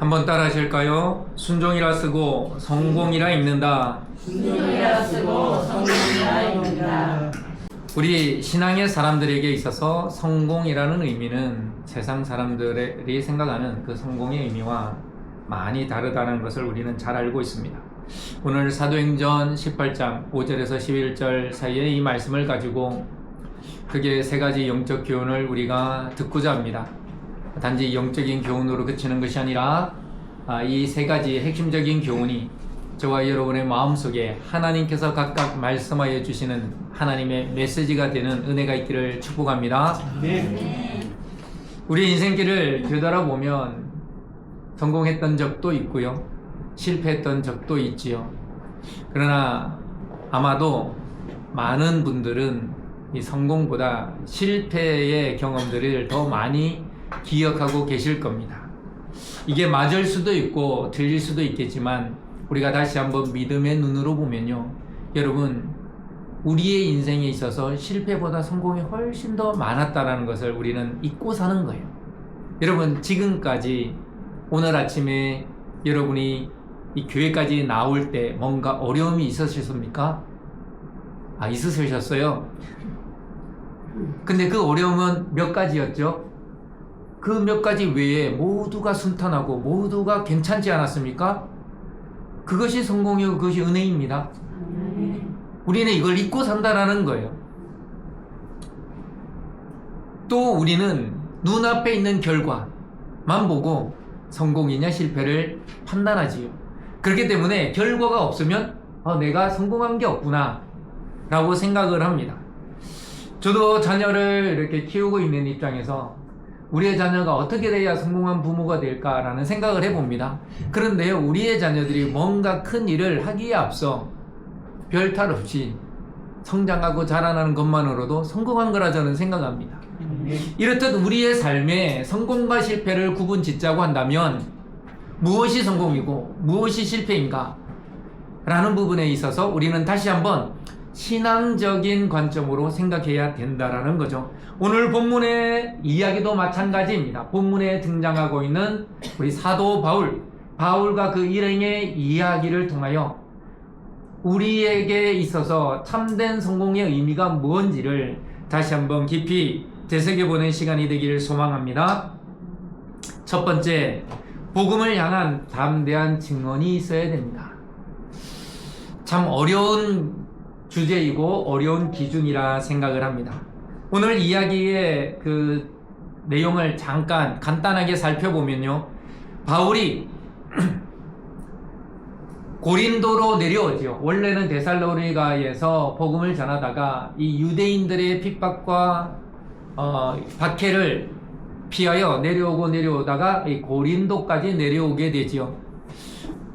한번 따라 하실까요? 순종이라 쓰고 성공이라 읽는다. 순종이라 쓰고 성공이라 읽는다. 우리 신앙의 사람들에게 있어서 성공이라는 의미는 세상 사람들이 생각하는 그 성공의 의미와 많이 다르다는 것을 우리는 잘 알고 있습니다. 오늘 사도행전 18장 5절에서 11절 사이에 이 말씀을 가지고 크게 세 가지 영적 교훈을 우리가 듣고자 합니다. 단지 영적인 교훈으로 그치는 것이 아니라 이 세 가지 핵심적인 교훈이 저와 여러분의 마음속에 하나님께서 각각 말씀하여 주시는 하나님의 메시지가 되는 은혜가 있기를 축복합니다. 우리 인생길을 되돌아보면 성공했던 적도 있고요, 실패했던 적도 있지요. 그러나 아마도 많은 분들은 이 성공보다 실패의 경험들을 더 많이 기억하고 계실 겁니다. 이게 맞을 수도 있고 틀릴 수도 있겠지만 우리가 다시 한번 믿음의 눈으로 보면요, 여러분, 우리의 인생에 있어서 실패보다 성공이 훨씬 더 많았다는 것을 우리는 잊고 사는 거예요. 여러분, 지금까지 오늘 아침에 여러분이 이 교회까지 나올 때 뭔가 어려움이 있으셨습니까? 있으셨어요. 근데 그 어려움은 몇 가지였죠? 그 몇 가지 외에 모두가 순탄하고 모두가 괜찮지 않았습니까? 그것이 성공이고 그것이 은혜입니다. 우리는 이걸 잊고 산다라는 거예요. 또 우리는 눈앞에 있는 결과만 보고 성공이냐 실패를 판단하지요. 그렇기 때문에 결과가 없으면 내가 성공한 게 없구나 라고 생각을 합니다. 저도 자녀를 이렇게 키우고 있는 입장에서 우리의 자녀가 어떻게 돼야 성공한 부모가 될까라는 생각을 해봅니다. 그런데요, 우리의 자녀들이 뭔가 큰 일을 하기에 앞서 별 탈 없이 성장하고 자라나는 것만으로도 성공한 거라 저는 생각합니다. 이렇듯 우리의 삶에 성공과 실패를 구분 짓자고 한다면 무엇이 성공이고 무엇이 실패인가 라는 부분에 있어서 우리는 다시 한번 신앙적인 관점으로 생각해야 된다라는 거죠. 오늘 본문의 이야기도 마찬가지입니다. 본문에 등장하고 있는 우리 사도 바울과 그 일행의 이야기를 통하여 우리에게 있어서 참된 성공의 의미가 뭔지를 다시 한번 깊이 되새겨보는 시간이 되기를 소망합니다. 첫 번째, 복음을 향한 담대한 증언이 있어야 됩니다. 참 어려운 주제이고 어려운 기준이라 생각을 합니다. 오늘 이야기의 그 내용을 잠깐 간단하게 살펴보면요, 바울이 고린도로 내려오죠. 원래는 데살로니가에서 복음을 전하다가 이 유대인들의 핍박과 박해를 피하여 내려오다가 이 고린도까지 내려오게 되지요.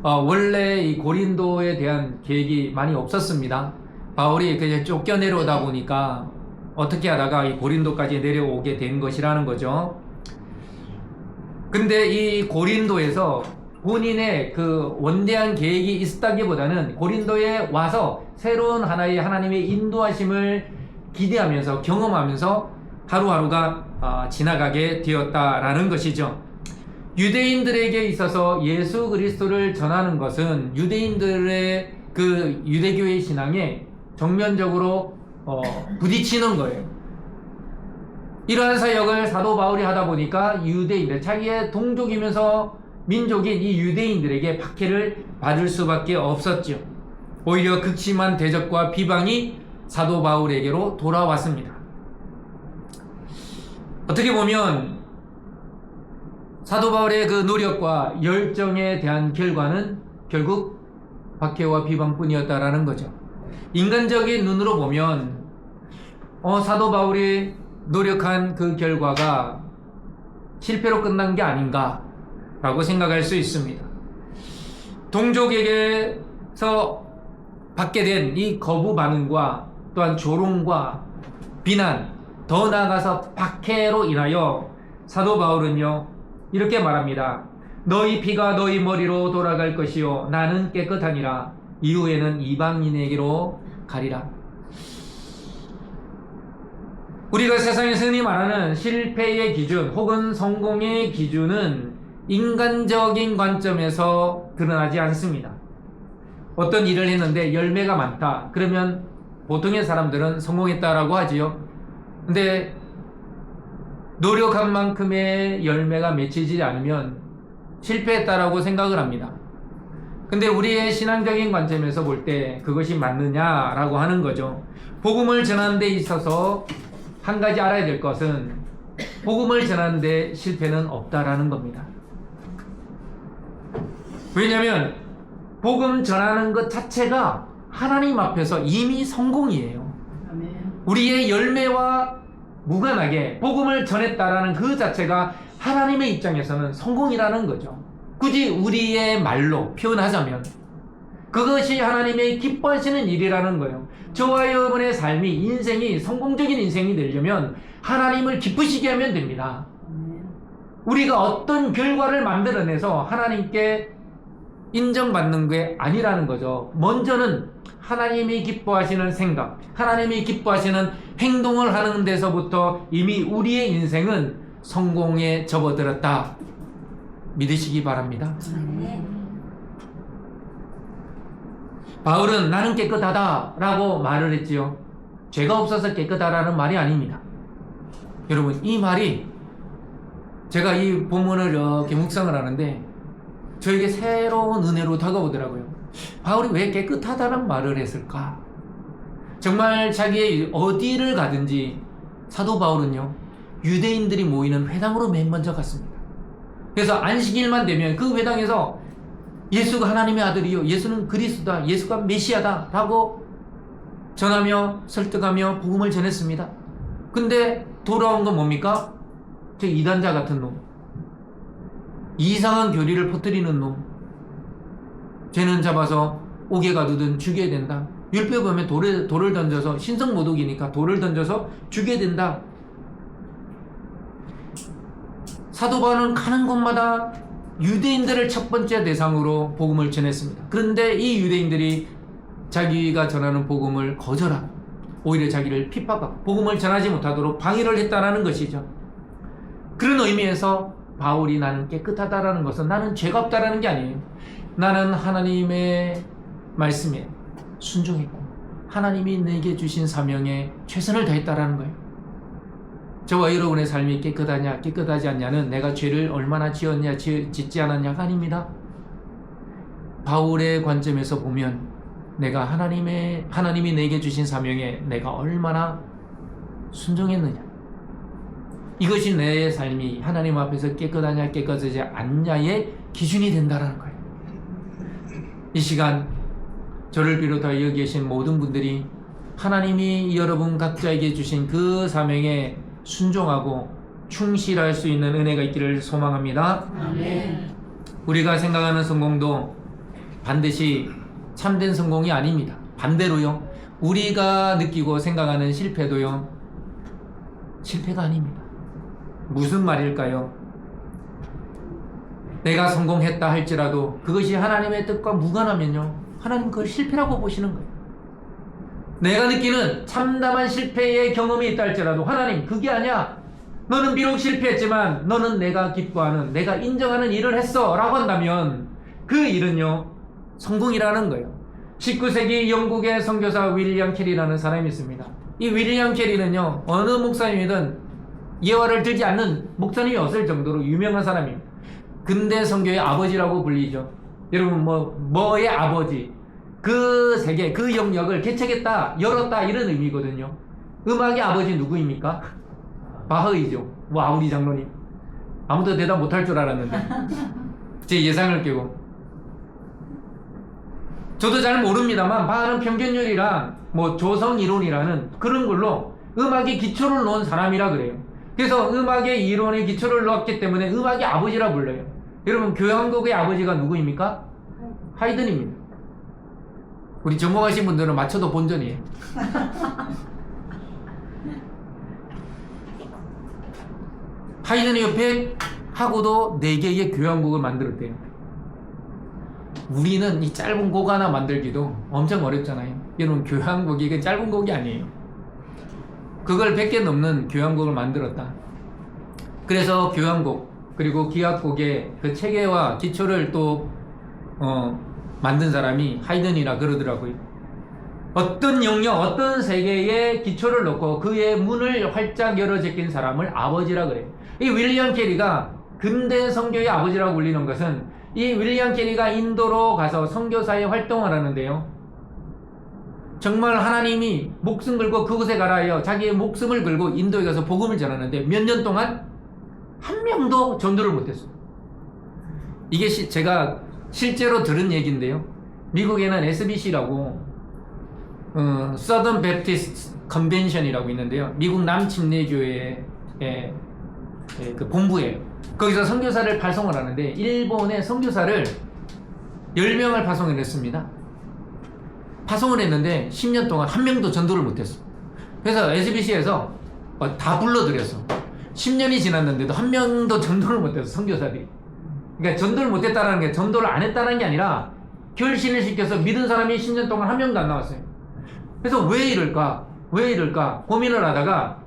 원래 이 고린도에 대한 계획이 많이 없었습니다. 바울이 그냥 쫓겨 내려오다 보니까 어떻게 하다가 이 고린도까지 내려오게 된 것이라는 거죠. 근데 이 고린도에서 본인의 그 원대한 계획이 있었다기보다는 고린도에 와서 새로운 하나의 하나님의 인도하심을 기대하면서 경험하면서 하루하루가 지나가게 되었다라는 것이죠. 유대인들에게 있어서 예수 그리스도를 전하는 것은 유대인들의 그 유대교의 신앙에 정면적으로 부딪히는 거예요. 이러한 사역을 사도 바울이 하다 보니까 유대인들, 자기의 동족이면서 민족인 이 유대인들에게 박해를 받을 수밖에 없었죠. 오히려 극심한 대적과 비방이 사도 바울에게로 돌아왔습니다. 어떻게 보면 사도 바울의 그 노력과 열정에 대한 결과는 결국 박해와 비방뿐이었다라는 거죠. 인간적인 눈으로 보면 사도 바울이 노력한 그 결과가 실패로 끝난 게 아닌가 라고 생각할 수 있습니다. 동족에게서 받게 된 이 거부 반응과 또한 조롱과 비난, 더 나아가서 박해로 인하여 사도 바울은요 이렇게 말합니다. 너희 피가 너희 머리로 돌아갈 것이요 나는 깨끗하니라. 이후에는 이방인에게로 가리라. 우리가 세상에서 흔히 말하는 실패의 기준 혹은 성공의 기준은 인간적인 관점에서 드러나지 않습니다. 어떤 일을 했는데 열매가 많다. 그러면 보통의 사람들은 성공했다라고 하지요. 근데 노력한 만큼의 열매가 맺히지 않으면 실패했다라고 생각을 합니다. 근데 우리의 신앙적인 관점에서 볼 때 그것이 맞느냐라고 하는 거죠. 복음을 전하는 데 있어서 한 가지 알아야 될 것은 복음을 전하는 데 실패는 없다라는 겁니다. 왜냐하면 복음 전하는 것 자체가 하나님 앞에서 이미 성공이에요. 우리의 열매와 무관하게 복음을 전했다라는 그 자체가 하나님의 입장에서는 성공이라는 거죠. 굳이 우리의 말로 표현하자면 그것이 하나님의 기뻐하시는 일이라는 거예요. 저와 여러분의 삶이 인생이 성공적인 인생이 되려면 하나님을 기쁘시게 하면 됩니다. 우리가 어떤 결과를 만들어내서 하나님께 인정받는 게 아니라는 거죠. 먼저는 하나님이 기뻐하시는 생각, 하나님이 기뻐하시는 행동을 하는 데서부터 이미 우리의 인생은 성공에 접어들었다. 믿으시기 바랍니다. 바울은 나는 깨끗하다 라고 말을 했지요. 죄가 없어서 깨끗하다는 말이 아닙니다. 여러분, 이 말이 제가 이 본문을 이렇게 묵상을 하는데 저에게 새로운 은혜로 다가오더라고요. 바울이 왜 깨끗하다는 말을 했을까? 정말 자기의 어디를 가든지 사도 바울은요, 유대인들이 모이는 회당으로 맨 먼저 갔습니다. 그래서 안식일만 되면 그 회당에서 예수가 하나님의 아들이요, 예수는 그리스도다, 예수가 메시아다 라고 전하며 설득하며 복음을 전했습니다. 근데 돌아온 건 뭡니까? 저 이단자 같은 놈, 이상한 교리를 퍼뜨리는 놈, 죄는 잡아서 옥에 가두든 죽여야 된다. 율법에 보면 돌을 던져서, 신성모독이니까 돌을 던져서 죽여야 된다. 사도 바울은 가는 곳마다 유대인들을 첫 번째 대상으로 복음을 전했습니다. 그런데 이 유대인들이 자기가 전하는 복음을 거절하고 오히려 자기를 핍박하고 복음을 전하지 못하도록 방해를 했다는 것이죠. 그런 의미에서 바울이 나는 깨끗하다라는 것은 나는 죄가 없다라는 게 아니에요. 나는 하나님의 말씀에 순종했고 하나님이 내게 주신 사명에 최선을 다했다라는 거예요. 저와 여러분의 삶이 깨끗하냐 깨끗하지 않냐는 내가 죄를 얼마나 지었냐 짓지 않았냐가 아닙니다. 바울의 관점에서 보면 내가 하나님이 내게 주신 사명에 내가 얼마나 순종했느냐, 이것이 내 삶이 하나님 앞에서 깨끗하냐 깨끗하지 않냐의 기준이 된다는 거예요. 이 시간 저를 비롯하여 여기 계신 모든 분들이 하나님이 여러분 각자에게 주신 그 사명에 순종하고 충실할 수 있는 은혜가 있기를 소망합니다. 아멘. 우리가 생각하는 성공도 반드시 참된 성공이 아닙니다. 반대로요, 우리가 느끼고 생각하는 실패도요, 실패가 아닙니다. 무슨 말일까요? 내가 성공했다 할지라도 그것이 하나님의 뜻과 무관하면요, 하나님 그걸 실패라고 보시는 거예요. 내가 느끼는 참담한 실패의 경험이 있다 할지라도 하나님 그게 아니야, 너는 비록 실패했지만 너는 내가 기뻐하는, 내가 인정하는 일을 했어 라고 한다면 그 일은요 성공이라는 거예요. 19세기 영국의 선교사 윌리엄 캐리라는 사람이 있습니다. 이 윌리엄 캐리는요 어느 목사님이든 예화를 들지 않는 목사님이 없을 정도로 유명한 사람입니다. 근대 선교의 아버지라고 불리죠. 여러분 뭐의 아버지, 그 세계, 그 영역을 개척했다, 열었다 이런 의미거든요. 음악의 아버지 누구입니까? 바흐이죠. 우리 장로님. 아무도 대답 못할 줄 알았는데 제 예상을 깨고. 저도 잘 모릅니다만 바흐는 평균율이랑 조성 이론이라는 그런 걸로 음악의 기초를 놓은 사람이라 그래요. 그래서 음악의 이론의 기초를 놓았기 때문에 음악의 아버지라 불러요. 여러분, 교향곡의 아버지가 누구입니까? 하이든입니다. 우리 전공하신 분들은 맞춰도 본전이에요. 하이든이 옆에 하고도 4개의 교향곡을 만들었대요. 우리는 이 짧은 곡 하나 만들기도 엄청 어렵잖아요. 여러분, 교향곡이 이게 짧은 곡이 아니에요. 그걸 100개 넘는 교향곡을 만들었다. 그래서 교향곡, 그리고 기악곡의 그 체계와 기초를 또 만든 사람이 하이든이라 그러더라고요. 어떤 영역, 어떤 세계의 기초를 놓고 그의 문을 활짝 열어 제낀 사람을 아버지라 그래요. 이 윌리엄 캐리가 근대 선교의 아버지라고 불리는 것은 이 윌리엄 캐리가 인도로 가서 선교사의 활동을 하는데요. 정말 하나님이 목숨 걸고 그곳에 가라 하여 자기의 목숨을 걸고 인도에 가서 복음을 전하는데 몇 년 동안 한 명도 전도를 못했어요. 이게 제가 실제로 들은 얘기인데요. 미국에는 SBC라고 Southern Baptist Convention이라고 있는데요. 미국 남침례교회의 그 본부예요. 거기서 선교사를 발송을 하는데 일본의 선교사를 10명을 파송을 했습니다. 파송을 했는데 10년 동안 한 명도 전도를 못했어. 그래서 SBC에서 다 불러들였어. 10년이 지났는데도 한 명도 전도를 못했어, 선교사들이. 그러니까 전도를 못했다는 게 전도를 안 했다는 게 아니라 결신을 시켜서 믿은 사람이 10년 동안 한 명도 안 나왔어요. 그래서 왜 이럴까? 왜 이럴까? 고민을 하다가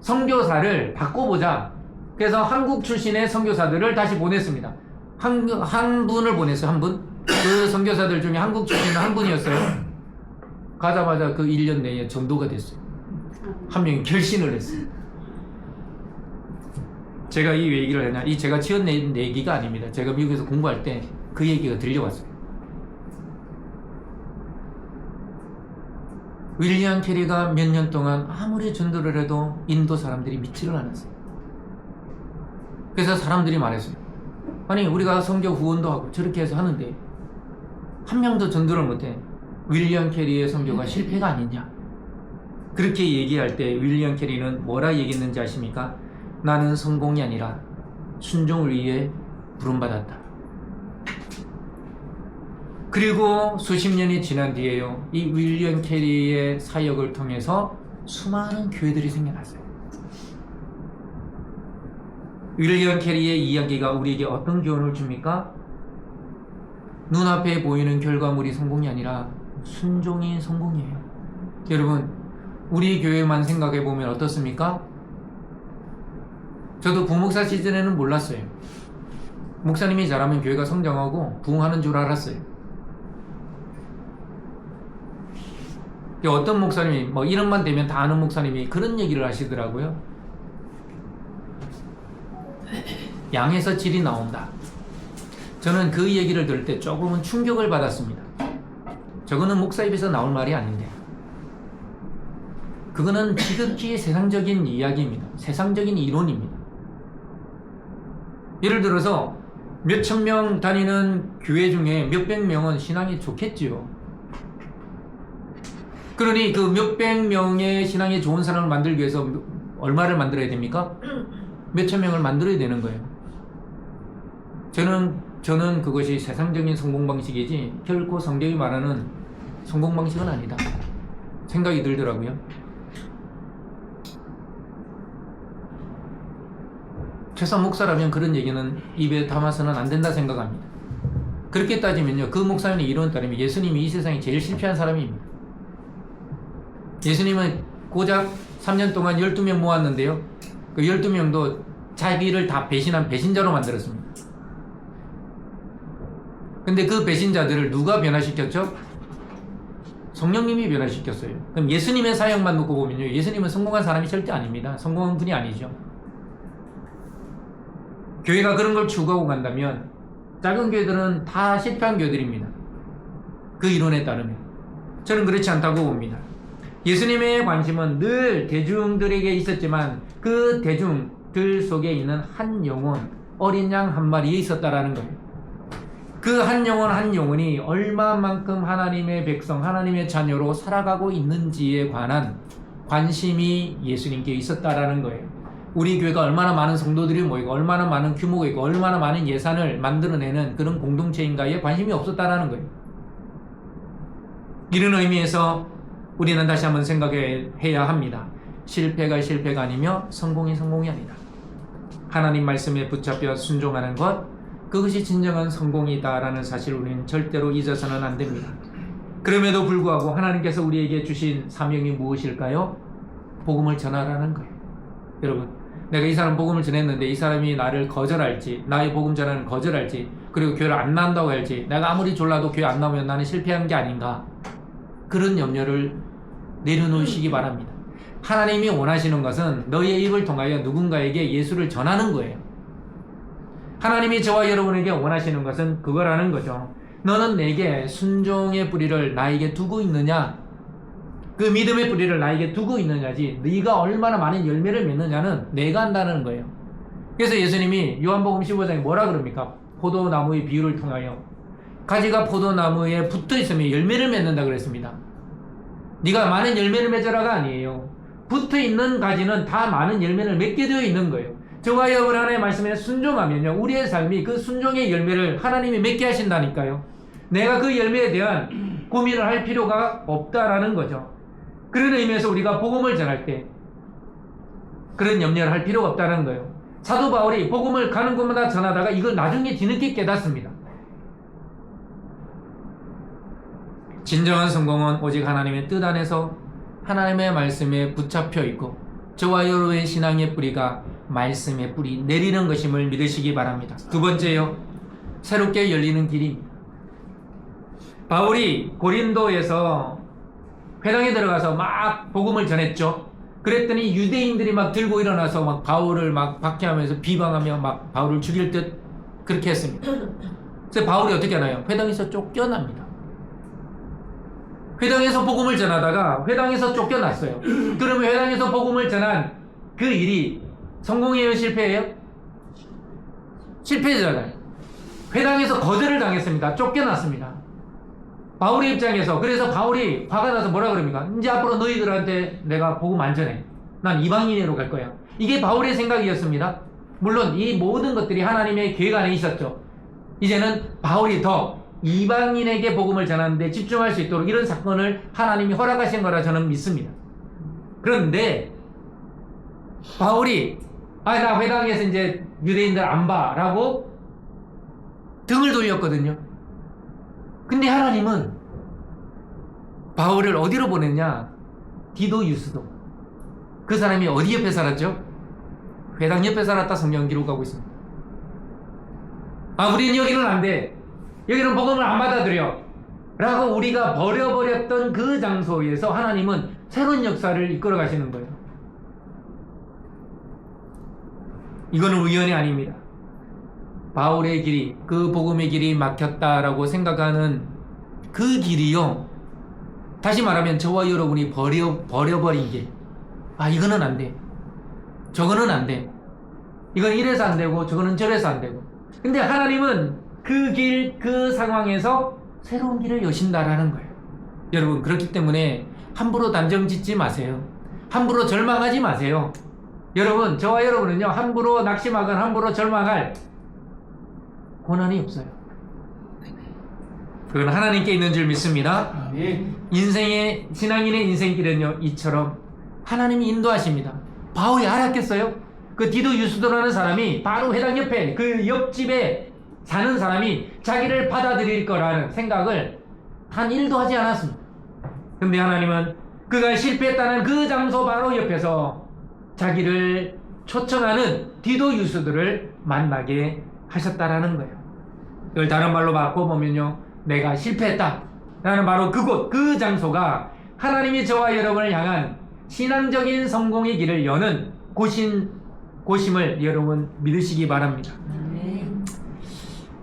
선교사를 바꿔보자. 그래서 한국 출신의 선교사들을 다시 보냈습니다. 한 분을 보냈어요, 한 분. 그 선교사들 중에 한국 출신은 한 분이었어요. 가자마자 그 1년 내에 전도가 됐어요. 한 명이 결신을 했어요. 제가 이 얘기를 했냐? 이 제가 지어낸 얘기가 아닙니다. 제가 미국에서 공부할 때 그 얘기가 들려왔어요. 윌리엄 캐리가 몇 년 동안 아무리 전도를 해도 인도 사람들이 믿지를 않았어요. 그래서 사람들이 말했어요. 아니, 우리가 선교 후원도 하고 저렇게 해서 하는데 한 명도 전도를 못해. 윌리엄 캐리의 선교가 실패가 아니냐. 그렇게 얘기할 때 윌리엄 캐리는 뭐라 얘기했는지 아십니까? 나는 성공이 아니라 순종을 위해 부름받았다. 그리고 수십 년이 지난 뒤에요, 이 윌리엄 캐리의 사역을 통해서 수많은 교회들이 생겨났어요. 윌리엄 캐리의 이야기가 우리에게 어떤 교훈을 줍니까? 눈앞에 보이는 결과물이 성공이 아니라 순종이 성공이에요. 여러분, 우리 교회만 생각해 보면 어떻습니까? 저도 부목사 시즌에는 몰랐어요. 목사님이 잘하면 교회가 성장하고 부흥하는 줄 알았어요. 어떤 목사님이 뭐 이름만 대면 다 아는 목사님이 그런 얘기를 하시더라고요. 양에서 질이 나온다. 저는 그 얘기를 들을 때 조금은 충격을 받았습니다. 저거는 목사 입에서 나올 말이 아닌데, 그거는 지극히 세상적인 이야기입니다. 세상적인 이론입니다. 예를 들어서 몇천 명 다니는 교회 중에 몇백 명은 신앙이 좋겠지요. 그러니 그 몇백 명의 신앙이 좋은 사람을 만들기 위해서 얼마를 만들어야 됩니까? 몇천 명을 만들어야 되는 거예요. 저는 그것이 세상적인 성공 방식이지 결코 성경이 말하는 성공 방식은 아니다 생각이 들더라고요. 최소 목사라면 그런 얘기는 입에 담아서는 안 된다 생각합니다. 그렇게 따지면요, 그 목사님의 이론 따르면 예수님이 이 세상에 제일 실패한 사람입니다. 예수님은 고작 3년 동안 12명 모았는데요, 그 12명도 자기를 다 배신한 배신자로 만들었습니다. 근데 그 배신자들을 누가 변화시켰죠? 성령님이 변화시켰어요. 그럼 예수님의 사역만 놓고 보면요, 예수님은 성공한 사람이 절대 아닙니다. 성공한 분이 아니죠. 교회가 그런 걸 추구하고 간다면 작은 교회들은 다 실패한 교회들입니다. 그 이론에 따르면. 저는 그렇지 않다고 봅니다. 예수님의 관심은 늘 대중들에게 있었지만 그 대중들 속에 있는 한 영혼, 어린 양 한 마리에 있었다라는 거예요. 그 한 영혼 한 영혼이 얼마만큼 하나님의 백성, 하나님의 자녀로 살아가고 있는지에 관한 관심이 예수님께 있었다라는 거예요. 우리 교회가 얼마나 많은 성도들이 모이고 얼마나 많은 규모가 있고 얼마나 많은 예산을 만들어내는 그런 공동체인가에 관심이 없었다라는 거예요. 이런 의미에서 우리는 다시 한번 생각해야 합니다. 실패가 실패가 아니며 성공이 성공이 아니다. 하나님 말씀에 붙잡혀 순종하는 것, 그것이 진정한 성공이다라는 사실을 우리는 절대로 잊어서는 안 됩니다. 그럼에도 불구하고 하나님께서 우리에게 주신 사명이 무엇일까요? 복음을 전하라는 거예요. 여러분, 내가 이 사람 복음을 전했는데 이 사람이 나를 거절할지, 나의 복음 전하는 거절할지, 그리고 교회를 안 나온다고 할지, 내가 아무리 졸라도 교회 안 나오면 나는 실패한 게 아닌가, 그런 염려를 내려놓으시기 바랍니다. 하나님이 원하시는 것은 너희의 입을 통하여 누군가에게 예수를 전하는 거예요. 하나님이 저와 여러분에게 원하시는 것은 그거라는 거죠. 너는 내게 순종의 뿌리를 나에게 두고 있느냐, 그 믿음의 뿌리를 나에게 두고 있느냐지, 네가 얼마나 많은 열매를 맺느냐는 내가 한다는 거예요. 그래서 예수님이 요한복음 15장에 뭐라 그럽니까? 포도나무의 비유를 통하여 가지가 포도나무에 붙어 있으면 열매를 맺는다 그랬습니다. 네가 많은 열매를 맺으라가 아니에요. 붙어 있는 가지는 다 많은 열매를 맺게 되어 있는 거예요. 저와 여러분 하나님의 말씀에 순종하면요, 우리의 삶이 그 순종의 열매를 하나님이 맺게 하신다니까요. 내가 그 열매에 대한 고민을 할 필요가 없다라는 거죠. 그런 의미에서 우리가 복음을 전할 때 그런 염려를 할 필요가 없다는 거예요. 사도 바울이 복음을 가는 곳마다 전하다가 이걸 나중에 뒤늦게 깨닫습니다. 진정한 성공은 오직 하나님의 뜻 안에서 하나님의 말씀에 붙잡혀 있고 저와 여러분의 신앙의 뿌리가 말씀의 뿌리 내리는 것임을 믿으시기 바랍니다. 두 번째요, 새롭게 열리는 길입니다. 바울이 고린도에서 회당에 들어가서 막 복음을 전했죠. 그랬더니 유대인들이 막 들고 일어나서 막 바울을 막 박해하면서 비방하며 막 바울을 죽일 듯 그렇게 했습니다. 그래서 바울이 어떻게 하나요? 회당에서 쫓겨납니다. 회당에서 복음을 전하다가 회당에서 쫓겨났어요. 그러면 회당에서 복음을 전한 그 일이 성공이에요, 실패예요? 실패잖아요. 회당에서 거절을 당했습니다. 쫓겨났습니다. 바울의 입장에서. 그래서 바울이 화가 나서 뭐라 그럽니까? 이제 앞으로 너희들한테 내가 복음 안 전해. 난 이방인으로 갈 거야. 이게 바울의 생각이었습니다. 물론 이 모든 것들이 하나님의 계획 안에 있었죠. 이제는 바울이 더 이방인에게 복음을 전하는데 집중할 수 있도록 이런 사건을 하나님이 허락하신 거라 저는 믿습니다. 그런데 바울이 나 회당에서 이제 유대인들 안 봐 라고 등을 돌렸거든요. 근데 하나님은 바울을 어디로 보냈냐? 디도 유스도. 그 사람이 어디 옆에 살았죠? 회당 옆에 살았다 성경 기록하고 있습니다. 우리는 여기는 안 돼. 여기는 복음을 안 받아들여 라고 우리가 버려버렸던 그 장소에서 하나님은 새로운 역사를 이끌어 가시는 거예요. 이거는 우연이 아닙니다. 바울의 길이, 그 복음의 길이 막혔다라고 생각하는 그 길이요, 다시 말하면 저와 여러분이 버려버린 길. 이거는 안 돼. 저거는 안 돼. 이건 이래서 안 되고 저거는 저래서 안 되고. 근데 하나님은 그 길, 그 상황에서 새로운 길을 여신다라는 거예요. 여러분, 그렇기 때문에 함부로 단정 짓지 마세요. 함부로 절망하지 마세요. 여러분, 저와 여러분은요, 함부로 낙심하거나 함부로 절망할 고난이 없어요. 그건 하나님께 있는 줄 믿습니다. 인생의, 신앙인의 인생길은요, 이처럼 하나님이 인도하십니다. 바울이 알았겠어요? 그 디도 유스도라는 사람이 바로 회당 옆에 그 옆집에 사는 사람이 자기를 받아들일 거라는 생각을 단 1도 하지 않았습니다. 근데 하나님은 그가 실패했다는 그 장소 바로 옆에서 자기를 초청하는 디도 유스들을 만나게 하셨다라는 거예요. 이걸 다른 말로 바꿔보면요, 내가 실패했다 라는 바로 그곳, 그 장소가 하나님이 저와 여러분을 향한 신앙적인 성공의 길을 여는 곳임을 여러분 믿으시기 바랍니다.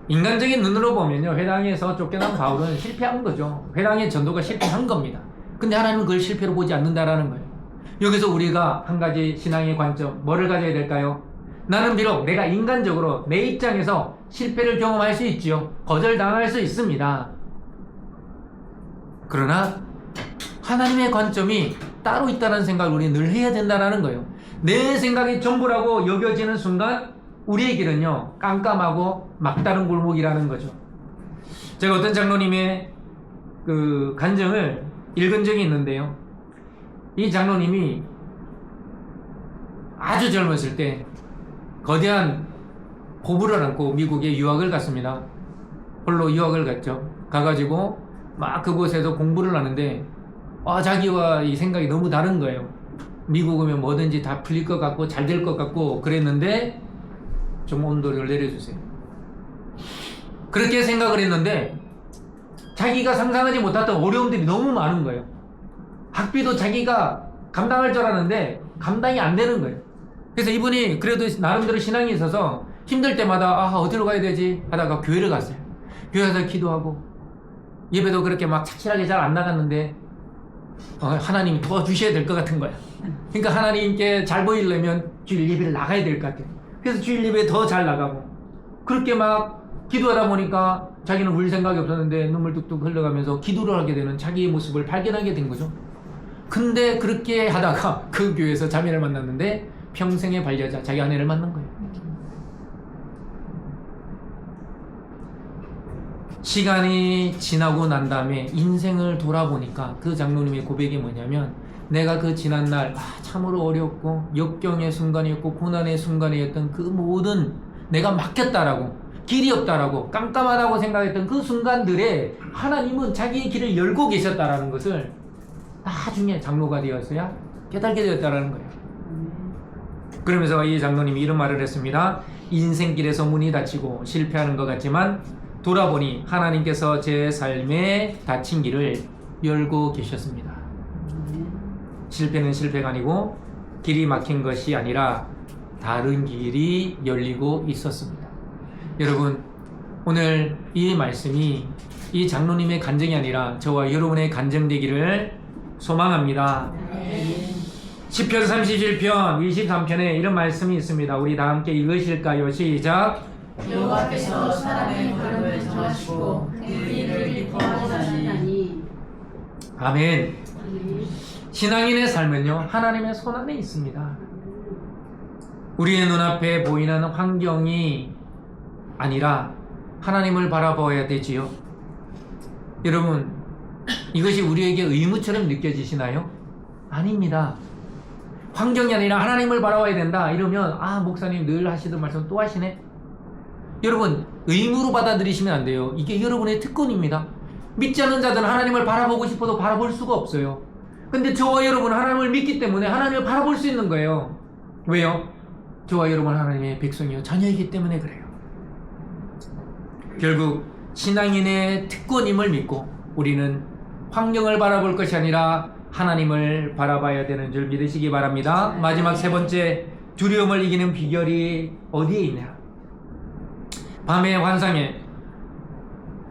인간적인 눈으로 보면요, 회당에서 쫓겨난 바울은 실패한 거죠. 회당의 전도가 실패한 겁니다. 근데 하나님은 그걸 실패로 보지 않는다라는 거예요. 여기서 우리가 한 가지 신앙의 관점, 뭐를 가져야 될까요? 나는 비록 내가 인간적으로 내 입장에서 실패를 경험할 수 있지요. 거절당할 수 있습니다. 그러나 하나님의 관점이 따로 있다는 생각을 우리 늘 해야 된다는 거예요. 내 생각이 전부라고 여겨지는 순간 우리의 길은요, 깜깜하고 막다른 골목이라는 거죠. 제가 어떤 장로님의 그 간증을 읽은 적이 있는데요, 이 장로님이 아주 젊었을 때 거대한 고부를 안고 미국에 유학을 갔습니다. 홀로 유학을 갔죠. 가가지고 막 그곳에서 공부를 하는데 자기와 이 생각이 너무 다른 거예요. 미국 오면 뭐든지 다 풀릴 것 같고 잘 될 것 같고 그랬는데 좀 온도를 내려주세요. 그렇게 생각을 했는데 자기가 상상하지 못했던 어려움들이 너무 많은 거예요. 학비도 자기가 감당할 줄 알았는데 감당이 안 되는 거예요. 그래서 이분이 그래도 나름대로 신앙이 있어서 힘들 때마다 어디로 가야 되지 하다가 교회를 갔어요. 교회 가서 기도하고 예배도 그렇게 막 착실하게 잘 안 나갔는데 하나님이 도와주셔야 될 것 같은 거야. 그러니까 하나님께 잘 보이려면 주일 예배를 나가야 될 것 같아요. 그래서 주일 예배에 더 잘 나가고 그렇게 막 기도하다 보니까 자기는 울 생각이 없었는데 눈물 뚝뚝 흘러가면서 기도를 하게 되는 자기의 모습을 발견하게 된 거죠. 근데 그렇게 하다가 그 교회에서 자매를 만났는데 평생의 반려자 자기 아내를 만난 거예요. 시간이 지나고 난 다음에 인생을 돌아보니까 그 장로님의 고백이 뭐냐면 내가 그 지난날 참으로 어렵고 역경의 순간이었고 고난의 순간이었던 그 모든 내가 막혔다라고 길이 없다라고 깜깜하다고 생각했던 그 순간들에 하나님은 자기의 길을 열고 계셨다라는 것을 나중에 장로가 되었어야 깨닫게 되었다라는 거예요. 그러면서 이 장로님이 이런 말을 했습니다. 인생길에서 문이 닫히고 실패하는 것 같지만 돌아보니 하나님께서 제 삶에 닫힌 길을 열고 계셨습니다. 실패는 실패가 아니고 길이 막힌 것이 아니라 다른 길이 열리고 있었습니다. 여러분, 오늘 이 말씀이 이 장로님의 간증이 아니라 저와 여러분의 간증 되기를 소망합니다. 시편 37편 23편에 이런 말씀이 있습니다. 우리 다 함께 읽으실까요? 시작. 여호와께서 사람의 걸음을 정하시고 그 일을 기뻐하시나니. 아멘. 신앙인의 삶은요 하나님의 손 안에 있습니다. 우리의 눈앞에 보이는 환경이 아니라 하나님을 바라봐야 되지요. 여러분, 이것이 우리에게 의무처럼 느껴지시나요? 아닙니다. 환경이 아니라 하나님을 바라봐야 된다 이러면 목사님 늘 하시던 말씀 또 하시네. 여러분, 의무로 받아들이시면 안 돼요. 이게 여러분의 특권입니다. 믿지 않는 자들은 하나님을 바라보고 싶어도 바라볼 수가 없어요. 근데 저와 여러분은 하나님을 믿기 때문에 하나님을 바라볼 수 있는 거예요. 왜요? 저와 여러분 하나님의 백성이요 자녀이기 때문에 그래요. 결국 신앙인의 특권임을 믿고 우리는 환경을 바라볼 것이 아니라 하나님을 바라봐야 되는 줄 믿으시기 바랍니다. 마지막 세 번째, 두려움을 이기는 비결이 어디에 있냐? 밤의 환상에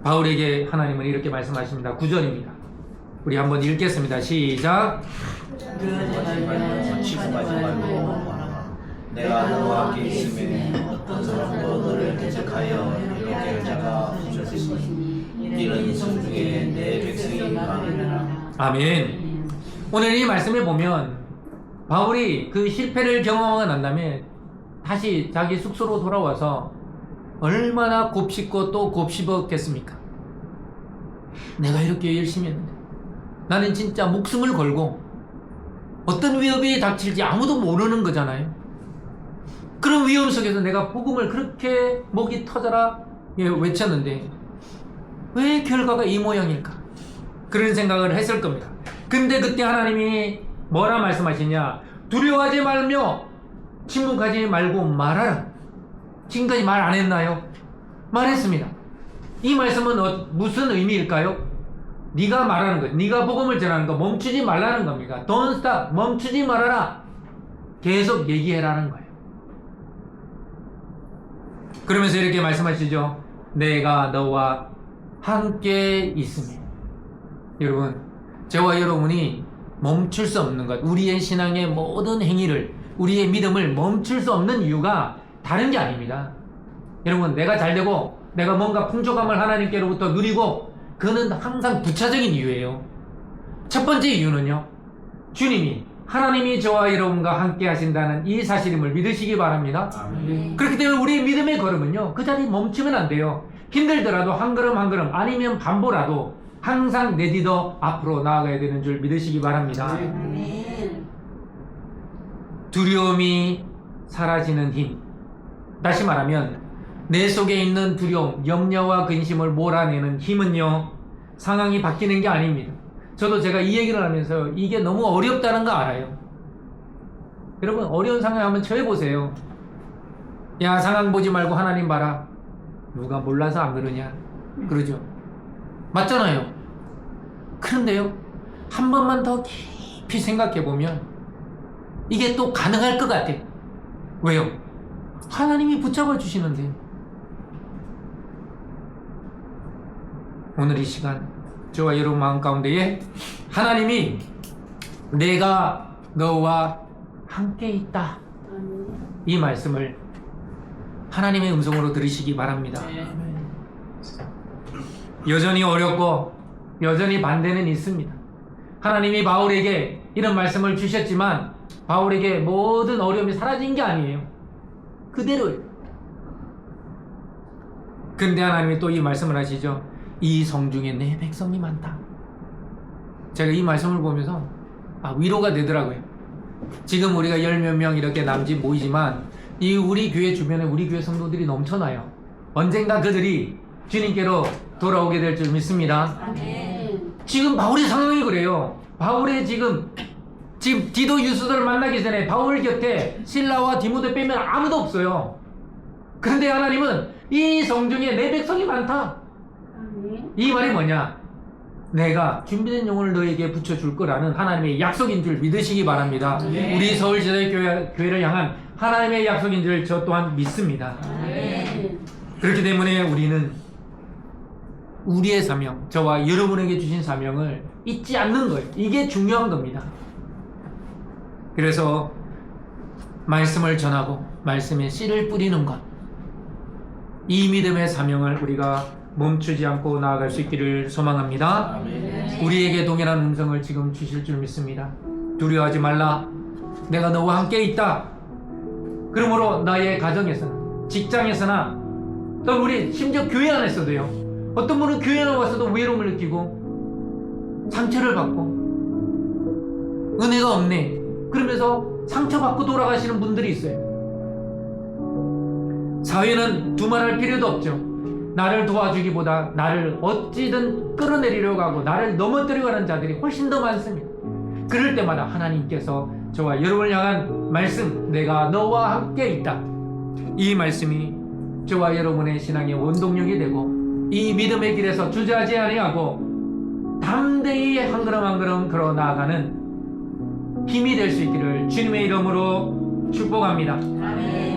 바울에게 하나님은 이렇게 말씀하십니다. 9절입니다. 우리 한번 읽겠습니다. 시작. 내가 너와 함께 있으면 어떤 사람도 너를 대적하여 이렇게 할 자가 없을 것이니 이는 성중에 내 백성이 많으리라. 아멘. 오늘 이 말씀을 보면 바울이 그 실패를 경험하고 난 다음에 다시 자기 숙소로 돌아와서 얼마나 곱씹고 또 곱씹었겠습니까? 내가 이렇게 열심히 했는데 나는 진짜 목숨을 걸고 어떤 위협이 닥칠지 아무도 모르는 거잖아요. 그런 위험 속에서 내가 복음을 그렇게 목이 터져라 외쳤는데 왜 결과가 이 모양일까? 그런 생각을 했을 겁니다. 근데 그때 하나님이 뭐라 말씀하시냐? 두려워하지 말며 침묵하지 말고 말하라. 지금까지 말 안 했나요? 말했습니다. 이 말씀은 무슨 의미일까요? 네가 말하는 것, 네가 복음을 전하는 거 멈추지 말라는 겁니다. Don't stop, 멈추지 말아라. 계속 얘기해라는 거예요. 그러면서 이렇게 말씀하시죠. 내가 너와 함께 있으며. 여러분, 저와 여러분이 멈출 수 없는 것, 우리의 신앙의 모든 행위를, 우리의 믿음을 멈출 수 없는 이유가 다른 게 아닙니다. 여러분, 내가 잘되고 내가 뭔가 풍족함을 하나님께로부터 누리고, 그는 항상 부차적인 이유예요. 첫 번째 이유는요, 주님이, 하나님이 저와 여러분과 함께 하신다는 이 사실임을 믿으시기 바랍니다. 아멘. 그렇기 때문에 우리의 믿음의 걸음은요, 그 자리에 멈추면 안 돼요. 힘들더라도 한 걸음 한 걸음, 아니면 반보라도 항상 내딛어 앞으로 나아가야 되는 줄 믿으시기 바랍니다. 아멘. 두려움이 사라지는 힘. 다시 말하면 내 속에 있는 두려움, 염려와 근심을 몰아내는 힘은요, 상황이 바뀌는 게 아닙니다. 저도 제가 이 얘기를 하면서 이게 너무 어렵다는 거 알아요. 여러분 어려운 상황 한번 처해보세요. 야, 상황 보지 말고 하나님 봐라. 누가 몰라서 안 그러냐? 그러죠. 맞잖아요. 그런데요, 한 번만 더 깊이 생각해보면 이게 또 가능할 것 같아. 왜요? 하나님이 붙잡아 주시는데. 오늘 이 시간 저와 여러분 마음 가운데에 하나님이 내가 너와 함께 있다, 이 말씀을 하나님의 음성으로 들으시기 바랍니다. 여전히 어렵고 여전히 반대는 있습니다. 하나님이 바울에게 이런 말씀을 주셨지만 바울에게 모든 어려움이 사라진 게 아니에요. 그대로예요. 근데 하나님이 또 이 말씀을 하시죠. 이 성 중에 내 백성이 많다. 제가 이 말씀을 보면서 위로가 되더라고요. 지금 우리가 10몇 명 이렇게 남짓 모이지만 이 우리 교회 주변에 우리 교회 성도들이 넘쳐나요. 언젠가 그들이 주님께로 돌아오게 될 줄 믿습니다. 아멘. 지금 바울의 상황이 그래요. 바울의 지금 디도 유스도를 만나기 전에 바울 곁에 실라와 디모데 빼면 아무도 없어요. 그런데 하나님은 이 성 중에 내 백성이 많다. 아멘. 이 말이 뭐냐? 내가 준비된 영혼을 너에게 붙여줄 거라는 하나님의 약속인 줄 믿으시기 바랍니다. 네. 우리 서울시대 교회를 향한 하나님의 약속인 줄 저 또한 믿습니다. 아멘. 그렇기 때문에 우리는 우리의 사명, 저와 여러분에게 주신 사명을 잊지 않는 거예요. 이게 중요한 겁니다. 그래서 말씀을 전하고 말씀에 씨를 뿌리는 것, 이 믿음의 사명을 우리가 멈추지 않고 나아갈 수 있기를 소망합니다. 아멘. 우리에게 동일한 음성을 지금 주실 줄 믿습니다. 두려워하지 말라. 내가 너와 함께 있다. 그러므로 나의 가정에서나 직장에서나 또 우리 심지어 교회 안에서도요. 어떤 분은 교회에 와서도 외로움을 느끼고 상처를 받고 은혜가 없네, 그러면서 상처받고 돌아가시는 분들이 있어요. 사회는 두말할 필요도 없죠. 나를 도와주기보다 나를 어찌든 끌어내리려고 하고 나를 넘어뜨리려고 하는 자들이 훨씬 더 많습니다. 그럴 때마다 하나님께서 저와 여러분을 향한 말씀, 내가 너와 함께 있다, 이 말씀이 저와 여러분의 신앙의 원동력이 되고 이 믿음의 길에서 주저하지 아니하고 담대히 한 걸음 한 걸음 걸어 나아가는 힘이 될 수 있기를 주님의 이름으로 축복합니다. 아멘.